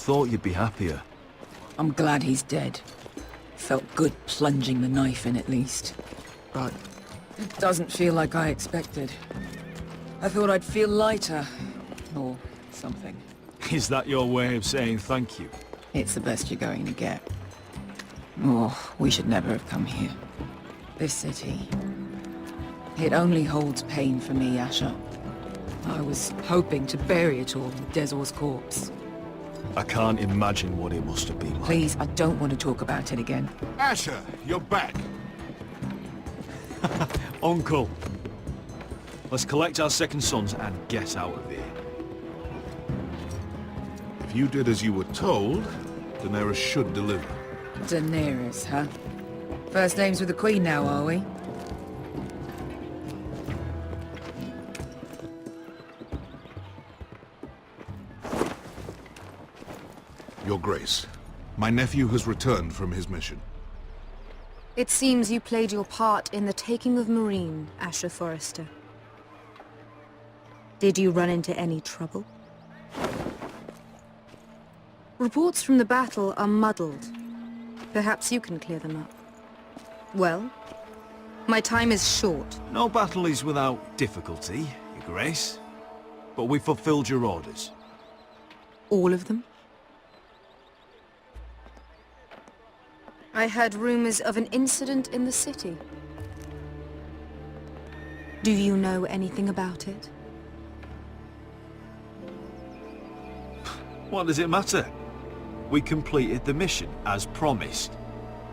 thought you'd be happier. I'm glad he's dead. Felt good plunging the knife in at least. But it doesn't feel like I expected. I thought I'd feel lighter. Or something. Is that your way of saying thank you? It's the best you're going to get. Oh, we should never have come here. This city. It only holds pain for me, Asher. I was hoping to bury it all with Dezor's corpse. I can't imagine what it must have been like. Please, I don't want to talk about it again. Asher, you're back. Uncle. Let's collect our second sons and get out of here. If you did as you were told, Daenerys should deliver. Daenerys, huh? First names with the Queen now, are we? Your Grace, my nephew has returned from his mission. It seems you played your part in the taking of Meereen, Asher Forrester. Did you run into any trouble? Reports from the battle are muddled. Perhaps you can clear them up. Well, my time is short. No battle is without difficulty, Your Grace. But we fulfilled your orders. All of them? I heard rumors of an incident in the city. Do you know anything about it? What does it matter? We completed the mission, as promised.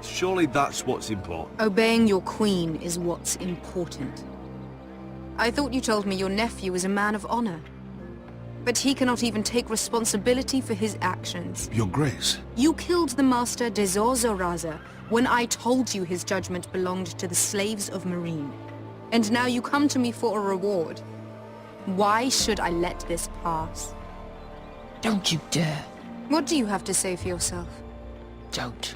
Surely that's what's important. Obeying your queen is what's important. I thought you told me your nephew was a man of honor. But he cannot even take responsibility for his actions. Your Grace. You killed the master Dezor Zoraza when I told you his judgment belonged to the slaves of Meereen. And now you come to me for a reward. Why should I let this pass? Don't you dare. What do you have to say for yourself? Don't.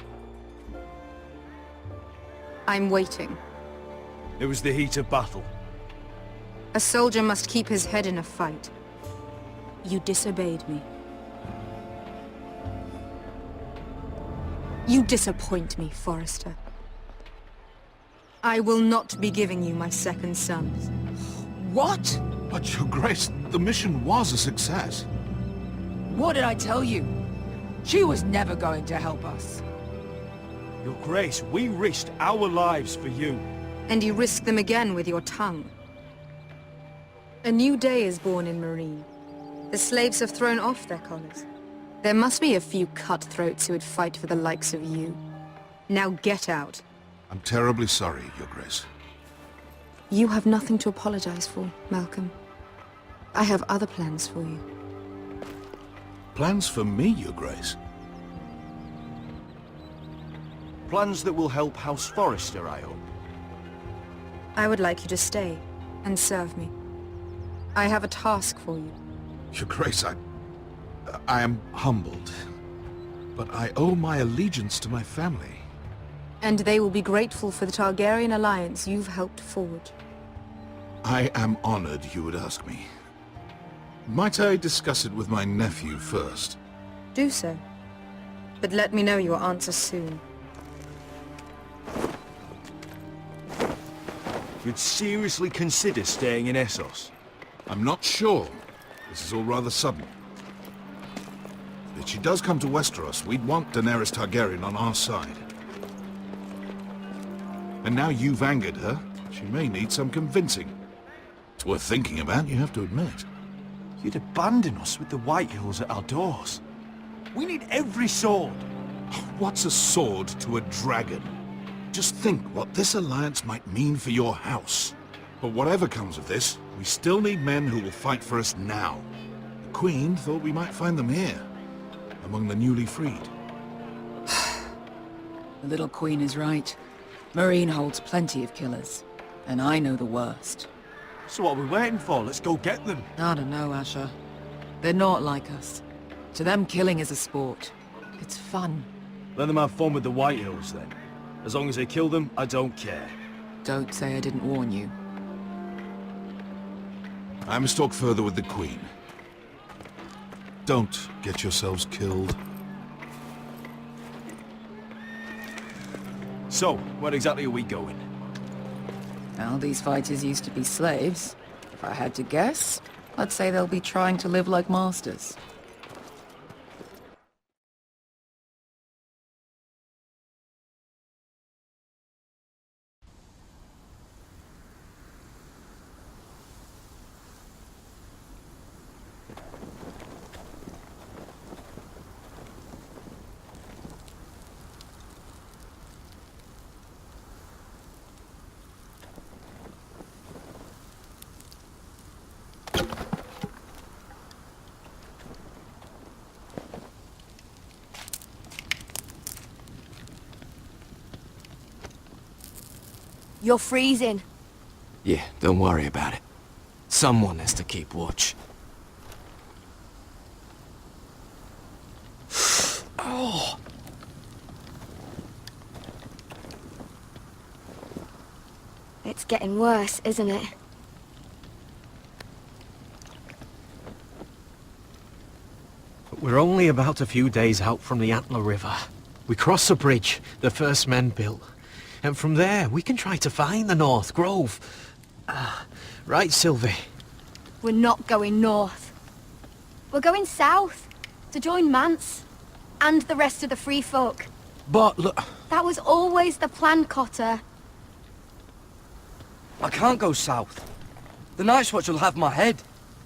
I'm waiting. It was the heat of battle. A soldier must keep his head in a fight. You disobeyed me. You disappoint me, Forrester. I will not be giving you my second sons. What? But Your Grace, the mission was a success. What did I tell you? She was never going to help us. Your Grace, we risked our lives for you. And you risk them again with your tongue. A new day is born in Meereen. The slaves have thrown off their collars. There must be a few cutthroats who would fight for the likes of you. Now get out. I'm terribly sorry, Your Grace. You have nothing to apologize for, Malcolm. I have other plans for you. Plans for me, Your Grace? Plans that will help House Forrester, I hope. I would like you to stay and serve me. I have a task for you. Your Grace, I am humbled. But I owe my allegiance to my family. And they will be grateful for the Targaryen alliance you've helped forge. I am honored you would ask me. Might I discuss it with my nephew first? Do so. But let me know your answer soon. You'd seriously consider staying in Essos? I'm not sure. This is all rather sudden. If she does come to Westeros, we'd want Daenerys Targaryen on our side. And now you've angered her, she may need some convincing. It's worth thinking about, you have to admit. You'd abandon us with the White Hills at our doors. We need every sword. What's a sword to a dragon? Just think what this alliance might mean for your house. But whatever comes of this, we still need men who will fight for us now. The Queen thought we might find them here, among the newly freed. The little Queen is right. Meereen holds plenty of killers. And I know the worst. So what are we waiting for? Let's go get them. I don't know, Asher. They're not like us. To them, killing is a sport. It's fun. Let them have fun with the White Hills, then. As long as they kill them, I don't care. Don't say I didn't warn you. I must talk further with the Queen. Don't get yourselves killed. So, where exactly are we going? Well, these fighters used to be slaves. If I had to guess, I'd say they'll be trying to live like masters. You're freezing. Yeah, don't worry about it. Someone has to keep watch. Oh! It's getting worse, isn't it? We're only about a few days out from the Antler River. We cross a bridge the first men built. And from there, we can try to find the North Grove. Right, Sylvie? We're not going north. We're going south, to join Mance, and the rest of the free folk. But look, That was always the plan, Cotter. I can't go south. The Night's Watch will have my head.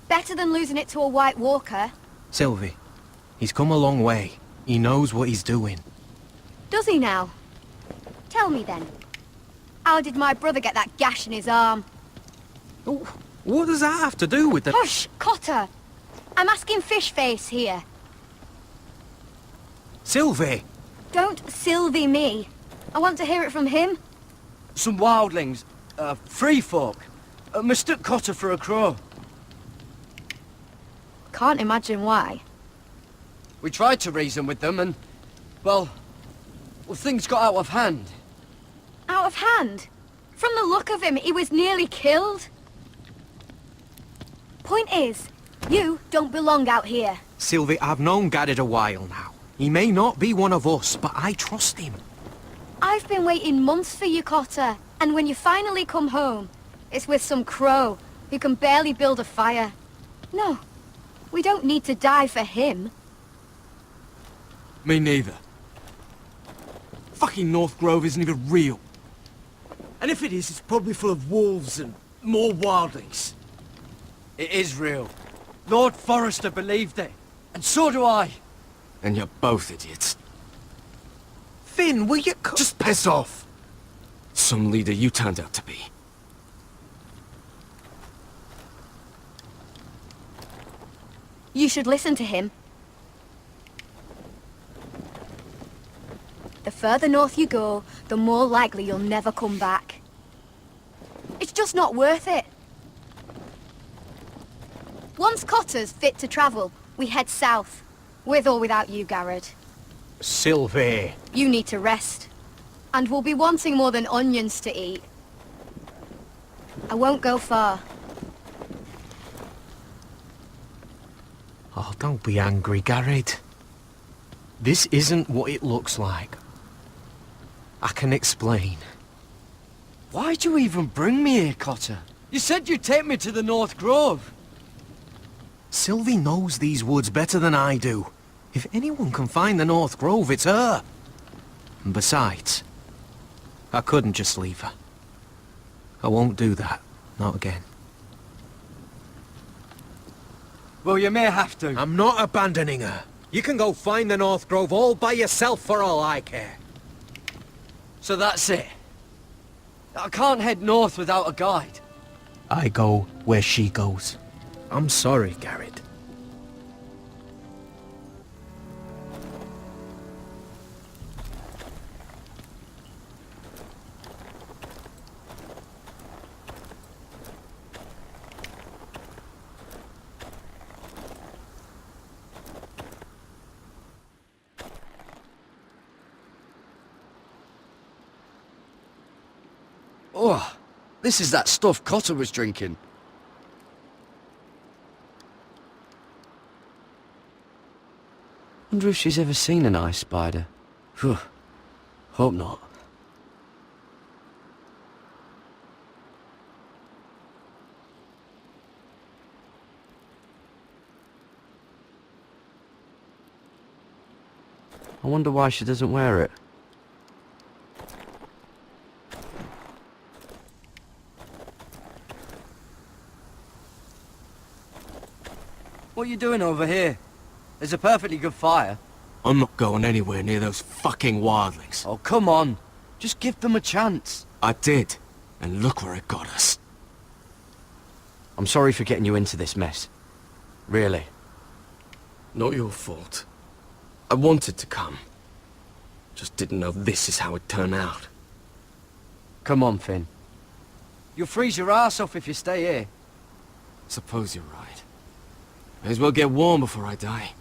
Better than losing it to a White Walker. Sylvie, he's come a long way. He knows what he's doing. Does he now? Tell me then. How did my brother get that gash in his arm? Oh, what does that have to do with the... Hush, Cotter! I'm asking Fishface here. Sylvie! Don't Sylvie me. I want to hear it from him. Some wildlings, free folk, mistook Cotter for a crow. Can't imagine why. We tried to reason with them and, well, things got out of hand. Out of hand? From the look of him, he was nearly killed. Point is, you don't belong out here. Sylvie, I've known Garrett a while now. He may not be one of us, but I trust him. I've been waiting months for you, Cotter. And when you finally come home, it's with some crow who can barely build a fire. No, we don't need to die for him. Me neither. Fucking North Grove isn't even real. And if it is, it's probably full of wolves and more wildlings. It is real. Lord Forrester believed it. And so do I. And you're both idiots. Finn, will you... Just piss off! Some leader you turned out to be. You should listen to him. The further north you go, the more likely you'll never come back. It's just not worth it. Once Cotter's fit to travel, we head south. With or without you, Garrett. Sylvie. You need to rest. And we'll be wanting more than onions to eat. I won't go far. Oh, don't be angry, Garrett. This isn't what it looks like. I can explain. Why'd you even bring me here, Cotter? You said you'd take me to the North Grove. Sylvie knows these woods better than I do. If anyone can find the North Grove, it's her. And besides, I couldn't just leave her. I won't do that. Not again. Well, you may have to. I'm not abandoning her. You can go find the North Grove all by yourself for all I care. So that's it. I can't head north without a guide. I go where she goes. I'm sorry, Garrett. Oh, this is that stuff Cotter was drinking. Wonder if she's ever seen an ice spider. Phew. Hope not. I wonder why she doesn't wear it. What are you doing over here? There's a perfectly good fire. I'm not going anywhere near those fucking wildlings. Oh, come on. Just give them a chance. I did, and look where it got us. I'm sorry for getting you into this mess. Really. Not your fault. I wanted to come. Just didn't know this is how it turned out. Come on, Finn. You'll freeze your ass off if you stay here. Suppose you're right. May as well get warm before I die.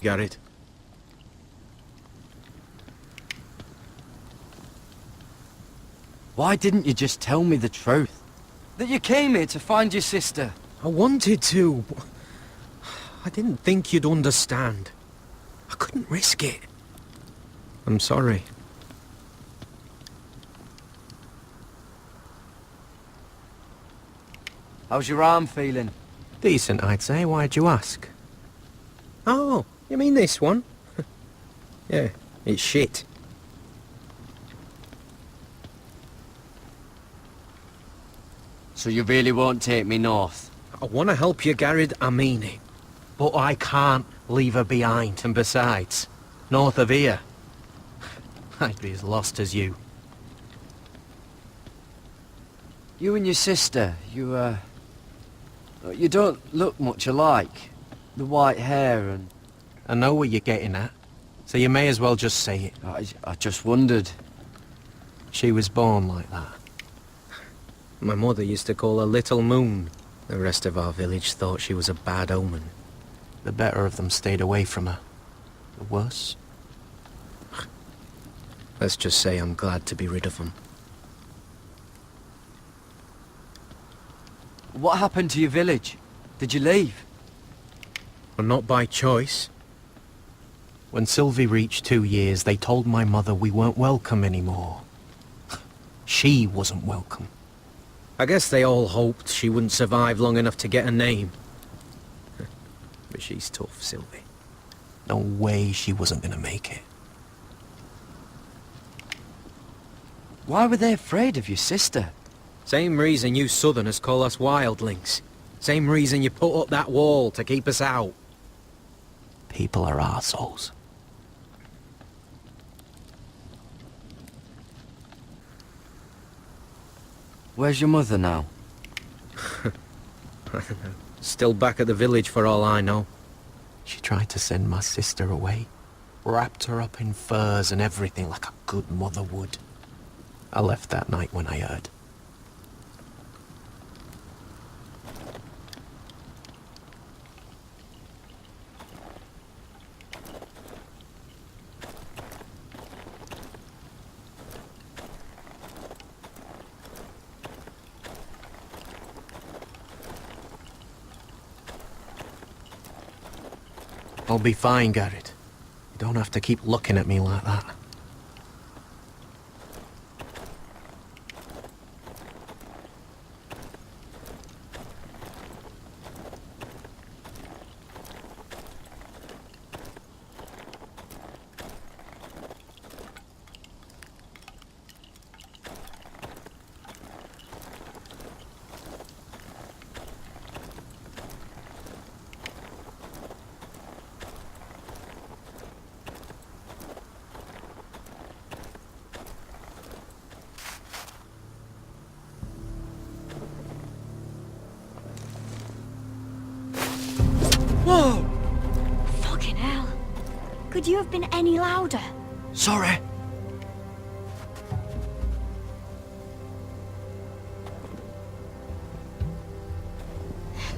Got it. Why didn't you just tell me the truth? That you came here to find your sister. I wanted to. I didn't think you'd understand. I couldn't risk it. I'm sorry. How's your arm feeling? Decent, I'd say. Why'd you ask? Oh, you mean this one? Yeah, it's shit. So you really won't take me north? I want to help you, Garrett, I mean it. But I can't leave her behind. And besides, north of here, I'd be as lost as you. You and your sister, you don't look much alike. The white hair and... I know what you're getting at, so you may as well just say it. I just wondered. She was born like that. My mother used to call her Little Moon. The rest of our village thought she was a bad omen. The better of them stayed away from her. The worse? Let's just say I'm glad to be rid of them. What happened to your village? Did you leave? Well, not by choice. When Sylvie reached 2 years, they told my mother we weren't welcome anymore. She wasn't welcome. I guess they all hoped she wouldn't survive long enough to get a name. But she's tough, Sylvie. No way she wasn't gonna make it. Why were they afraid of your sister? Same reason you Southerners call us wildlings. Same reason you put up that wall to keep us out. People are arseholes. Where's your mother now? I don't know. Still back at the village for all I know. She tried to send my sister away. Wrapped her up in furs and everything like a good mother would. I left that night when I heard. I'll be fine, Garrett. You don't have to keep looking at me like that. Whoa! Fucking hell. Could you have been any louder? Sorry.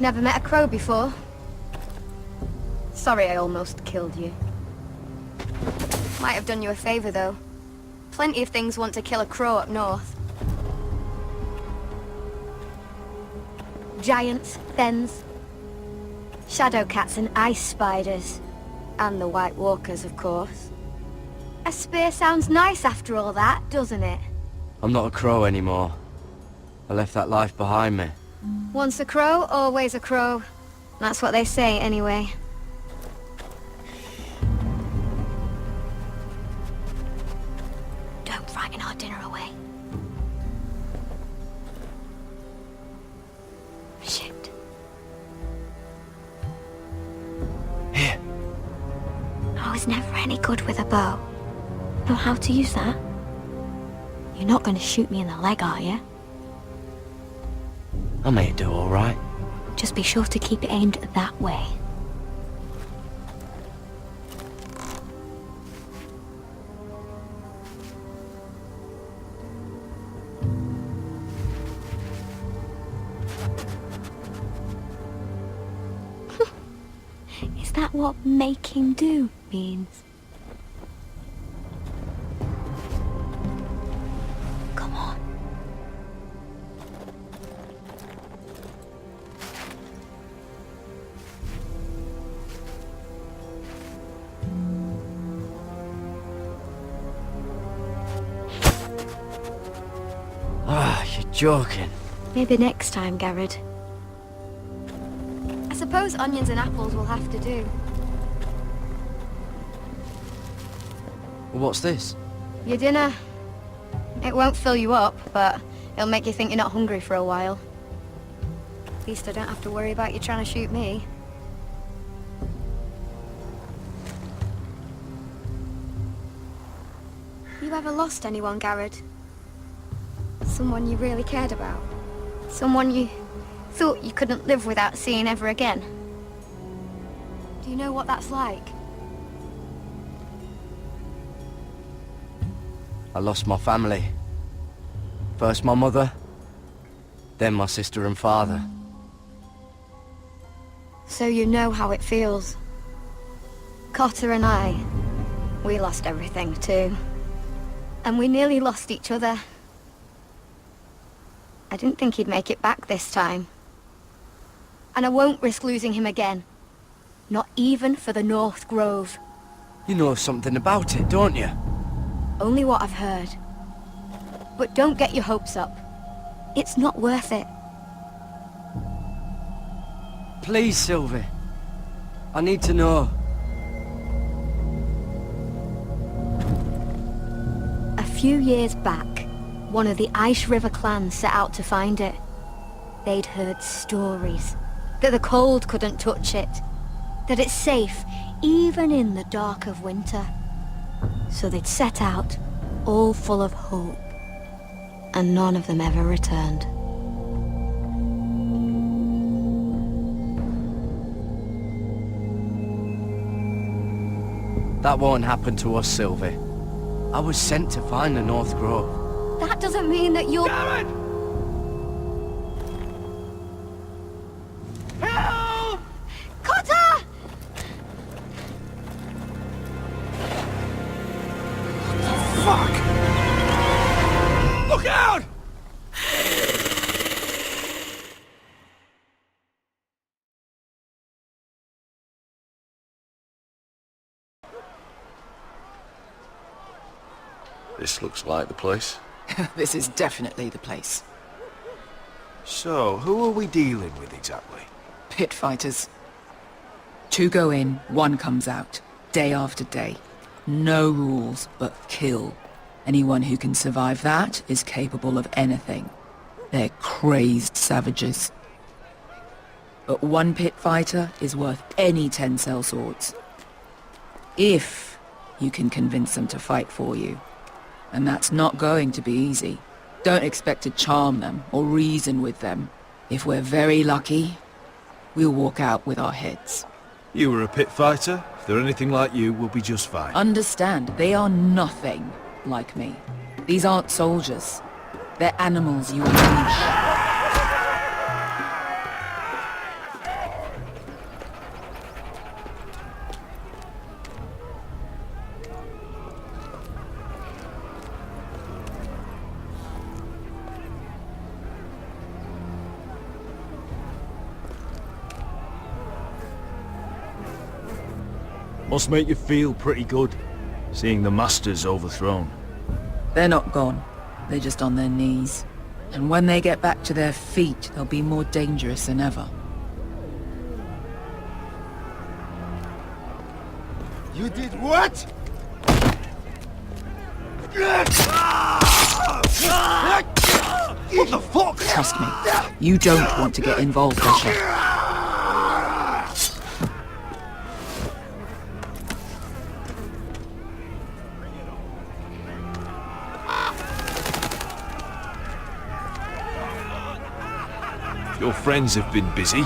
Never met a crow before? Sorry I almost killed you. Might have done you a favor, though. Plenty of things want to kill a crow up north. Giants, thens, shadow cats and ice spiders. And the White Walkers, of course. A spear sounds nice after all that, doesn't it? I'm not a crow anymore. I left that life behind me. Once a crow, always a crow. That's what they say, anyway. Don't frighten our dinner away. Shit. Here. I was never any good with a bow. Know how to use that? You're not going to shoot me in the leg, are you? I may do all right. Just be sure to keep it aimed that way. Is that what making do means? Come on. Ah, you're joking. Maybe next time, Garrett. I suppose onions and apples will have to do. Well, what's this? Your dinner. It won't fill you up, but it'll make you think you're not hungry for a while. At least I don't have to worry about you trying to shoot me. You ever lost anyone, Garrett? Someone you really cared about? Someone you thought you couldn't live without seeing ever again? Do you know what that's like? I lost my family. First my mother, then my sister and father. So you know how it feels. Cotter and I, we lost everything too. And we nearly lost each other. I didn't think he'd make it back this time. And I won't risk losing him again. Not even for the North Grove. You know something about it, don't you? Only what I've heard. But don't get your hopes up. It's not worth it. Please, Sylvie. I need to know. A few years back, one of the Ice River clans set out to find it. They'd heard stories. That the cold couldn't touch it. That it's safe, even in the dark of winter. So they'd set out, all full of hope. And none of them ever returned. That won't happen to us, Sylvie. I was sent to find the North Grove. That doesn't mean that you'll... Garrett! Help! Cotter! Fuck! Look out! This looks like the place. This is definitely the place. So, who are we dealing with exactly? Pit fighters. 2 go in, 1 comes out. Day after day. No rules, but kill. Anyone who can survive that is capable of anything. They're crazed savages. But 1 pit fighter is worth any 10 sellswords. If you can convince them to fight for you. And that's not going to be easy. Don't expect to charm them or reason with them. If we're very lucky, we'll walk out with our heads. You were a pit fighter. If they're anything like you, we'll be just fine. Understand, they are nothing like me. These aren't soldiers. They're animals you unleash. Must make you feel pretty good, seeing the Masters overthrown. They're not gone. They're just on their knees. And when they get back to their feet, they'll be more dangerous than ever. You did what? What the fuck? Trust me, you don't want to get involved, Asher. Your friends have been busy.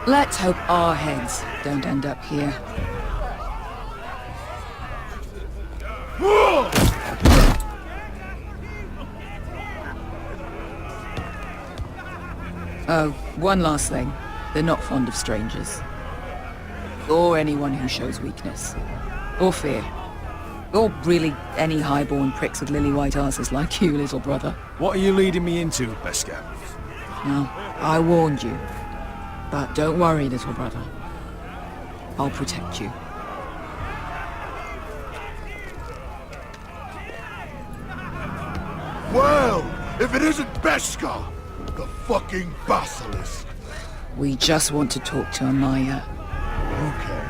Let's hope our heads don't end up here. Oh, one last thing. They're not fond of strangers. Or anyone who shows weakness. Or fear. Or really any highborn pricks with lily-white asses like you, little brother. What are you leading me into, Beskar? Now, I warned you. But don't worry, little brother. I'll protect you. Well, if it isn't Beskar, the fucking basilisk. We just want to talk to Amaya. Okay,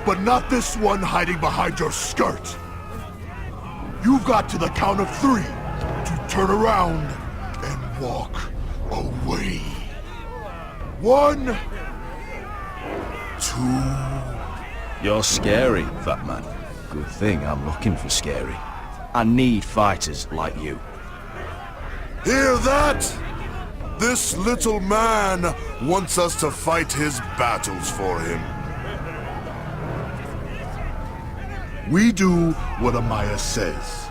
but not this one hiding behind your skirt. You've got to the count of 3 to turn around and walk away. 1, 2... You're scary, fat man. Good thing I'm looking for scary. I need fighters like you. Hear that? This little man wants us to fight his battles for him. We do what Amaya says.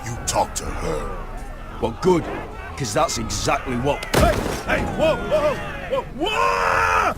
You talk to her. Well, good, because that's exactly what... Hey! Hey! Whoa! Whoa! Whoa! Whoa!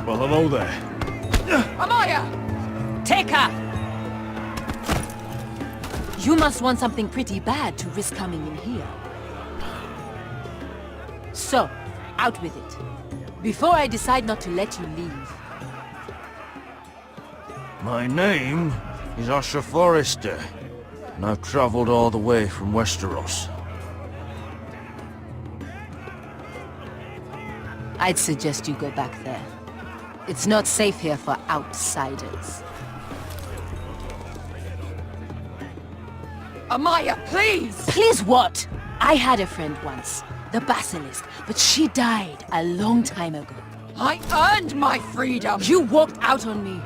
Well, hello there. Amaya! Take her! You must want something pretty bad to risk coming in here. So, out with it. Before I decide not to let you leave. My name is Asher Forrester, and I've traveled all the way from Westeros. I'd suggest you go back there. It's not safe here for outsiders. Amaya, please! Please what? I had a friend once, the Basilisk, but she died a long time ago. I earned my freedom! You walked out on me.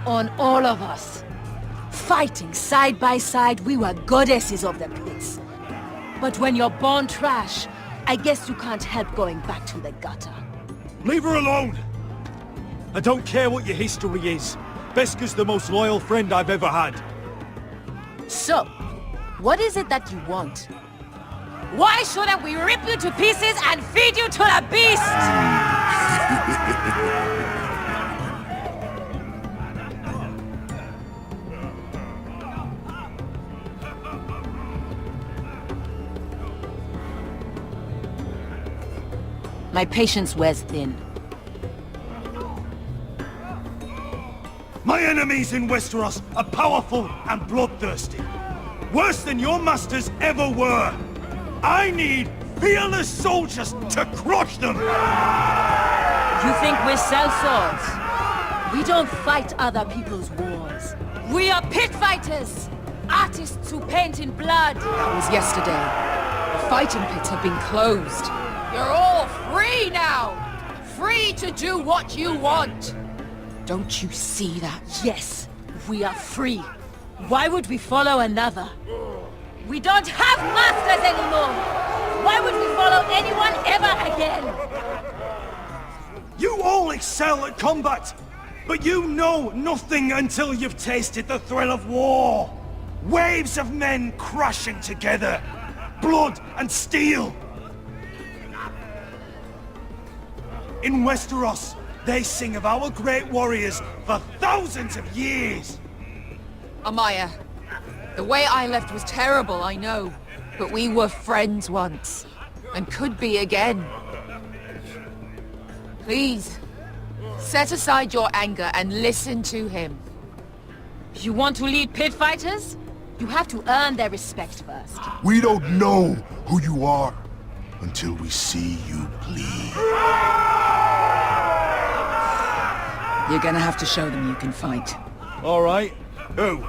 On all of us. Fighting side by side, we were goddesses of the pits. But when you're born trash, I guess you can't help going back to the gutter. Leave her alone! I don't care what your history is. Beskar's the most loyal friend I've ever had. So, what is it that you want? Why shouldn't we rip you to pieces and feed you to the beast? My patience wears thin. My enemies in Westeros are powerful and bloodthirsty. Worse than your masters ever were. I need fearless soldiers to crush them! You think we sell swords? We don't fight other people's wars. We are pit fighters! Artists who paint in blood! That was yesterday. The fighting pits have been closed. You're all free now! Free to do what you want! Don't you see that? Yes, we are free. Why would we follow another? We don't have masters anymore! Why would we follow anyone ever again? You all excel at combat, but you know nothing until you've tasted the thrill of war. Waves of men crashing together, blood and steel. In Westeros, they sing of our great warriors for thousands of years. Amaya, the way I left was terrible, I know. But we were friends once, and could be again. Please, set aside your anger and listen to him. You want to lead pit fighters? You have to earn their respect first. We don't know who you are until we see you bleed. You're gonna have to show them you can fight. All right. Who?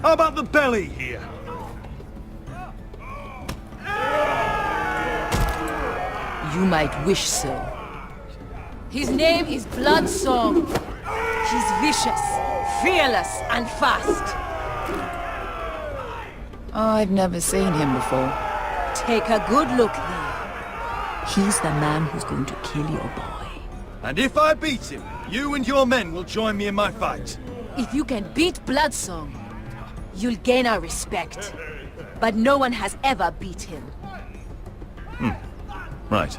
How about the belly here? You might wish so. His name is Bloodsong. He's vicious, fearless, and fast. I've never seen him before. Take a good look there. He's the man who's going to kill your boy. And if I beat him, you and your men will join me in my fight. If you can beat Bloodsong, you'll gain our respect. But no one has ever beat him. Right.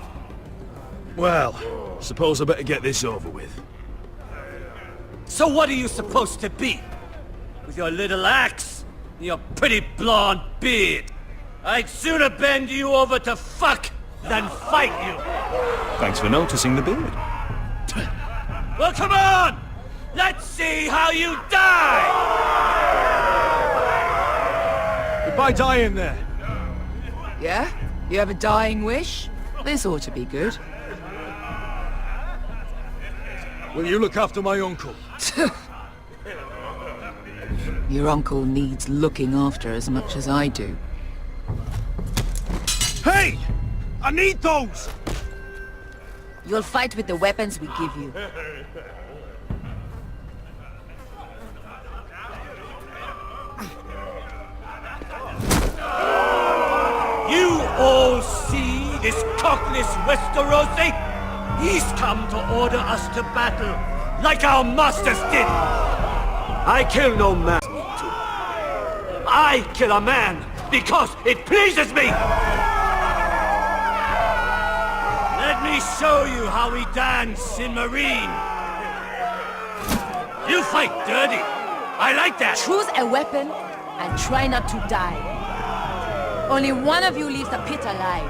Well, suppose I better get this over with. So what are you supposed to be? With your little axe? And your pretty blonde beard? I'd sooner bend you over to fuck than fight you! Thanks for noticing the beard. Well, come on! Let's see how you die! Goodbye dying there. Yeah? You have a dying wish? This ought to be good. Will you look after my uncle? Your uncle needs looking after as much as I do. Hey! I need those! You'll fight with the weapons we give you. You all see this cockless Westerosi? He's come to order us to battle, like our masters did! I kill no man. I kill a man because it pleases me! Let me show you how we dance in Marine. You fight dirty. I like that. Choose a weapon and try not to die. Only one of you leaves the pit alive.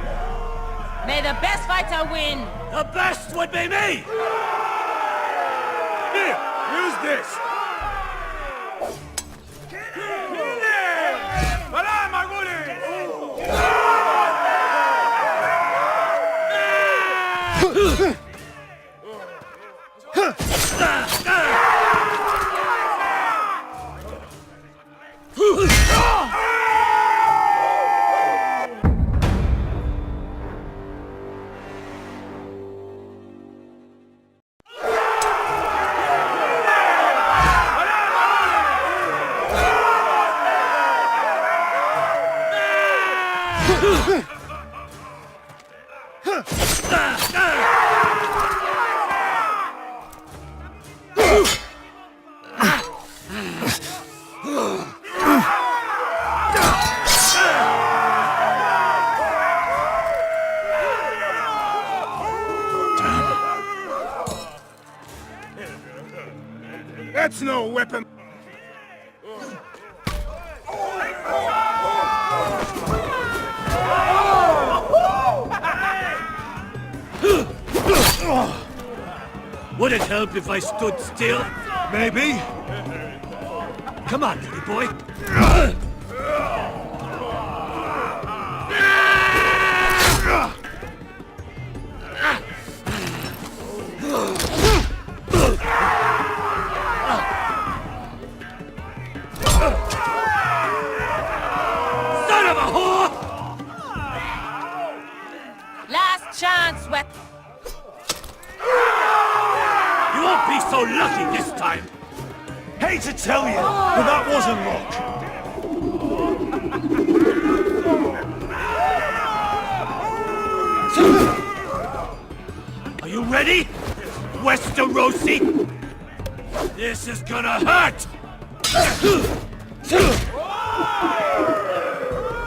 May the best fighter win! The best would be me! Here, use this! That's no weapon! Would it help if I stood still? Maybe. Come on, little boy. won't be so lucky this time! Hate to tell you, but that wasn't luck. Are you ready, Westerosi? This is gonna hurt!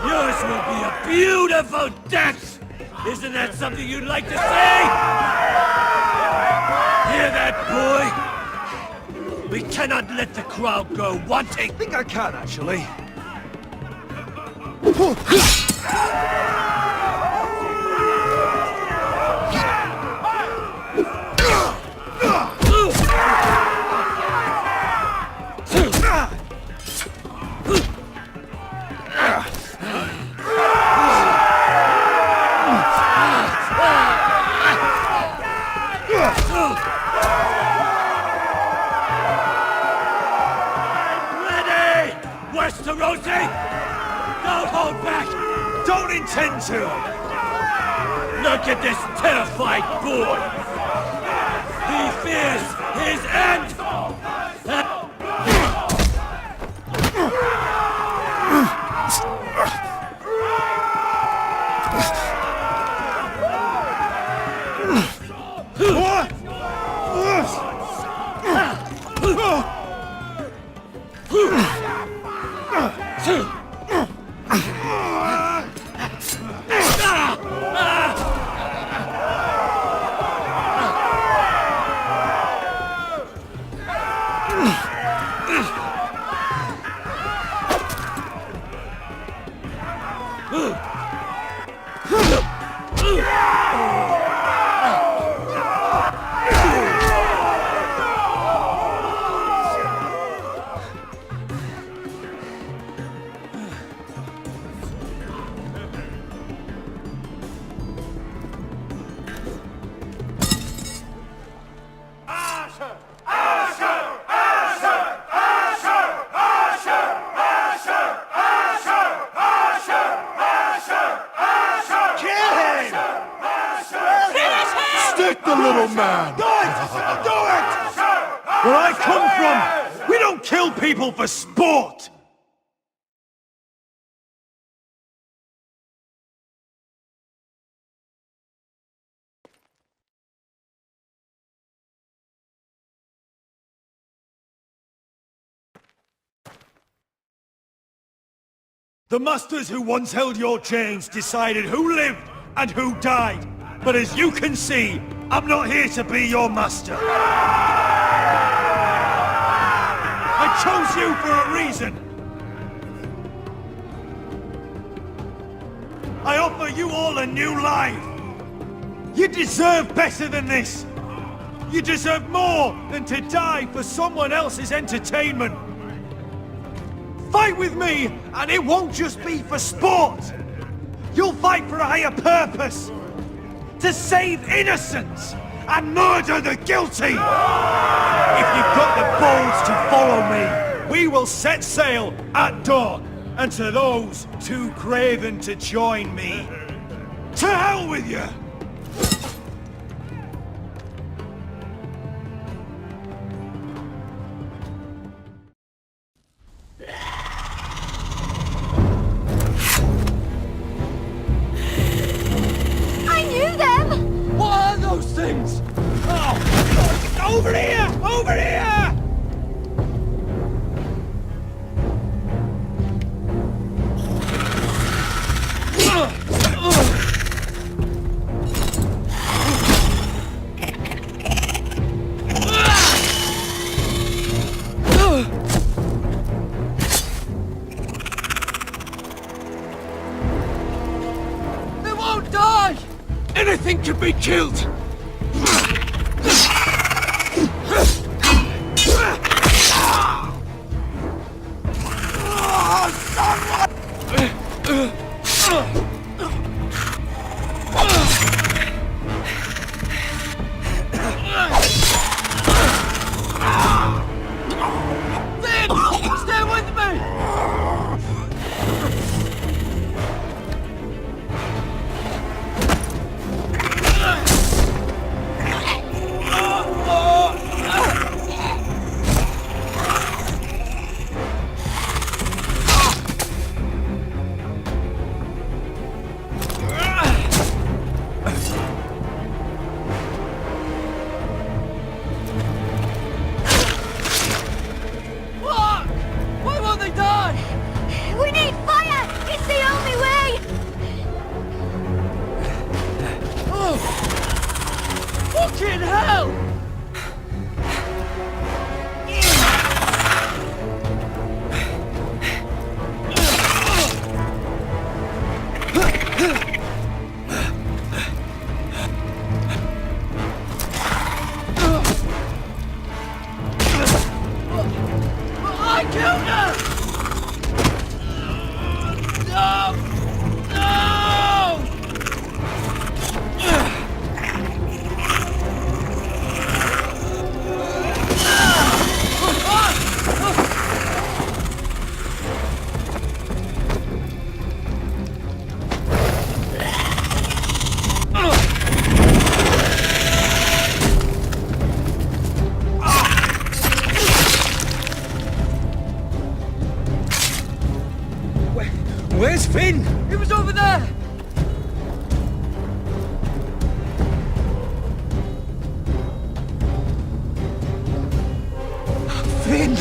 Yours will be a beautiful death! Isn't that something you'd like to say? Hear that, boy? We cannot let the crowd go wanting! I think I can, actually. Westerosi! Don't hold back! Don't intend to! Look at this terrified boy! He fears his end! Stick the little man! Do it! Do it! Where I come from, we don't kill people for sport! The masters who once held your chains decided who lived and who died. But as you can see, I'm not here to be your master. I chose you for a reason. I offer you all a new life. You deserve better than this. You deserve more than to die for someone else's entertainment. Fight with me, and it won't just be for sport. You'll fight for a higher purpose. To save innocents and murder the guilty! If you've got the balls to follow me, we will set sail at dawn. And to those too craven to join me, to hell with you! Things! Oh! Over here! Over here! They won't die! Anything can be killed! Stay with me! Where's Finn? He was over there! Finn!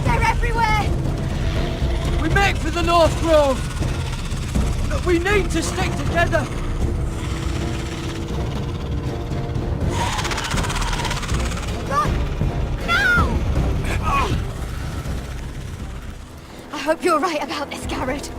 They're everywhere! We make for the North Grove! But we need to stick together! I hope you're right about this, Garrett.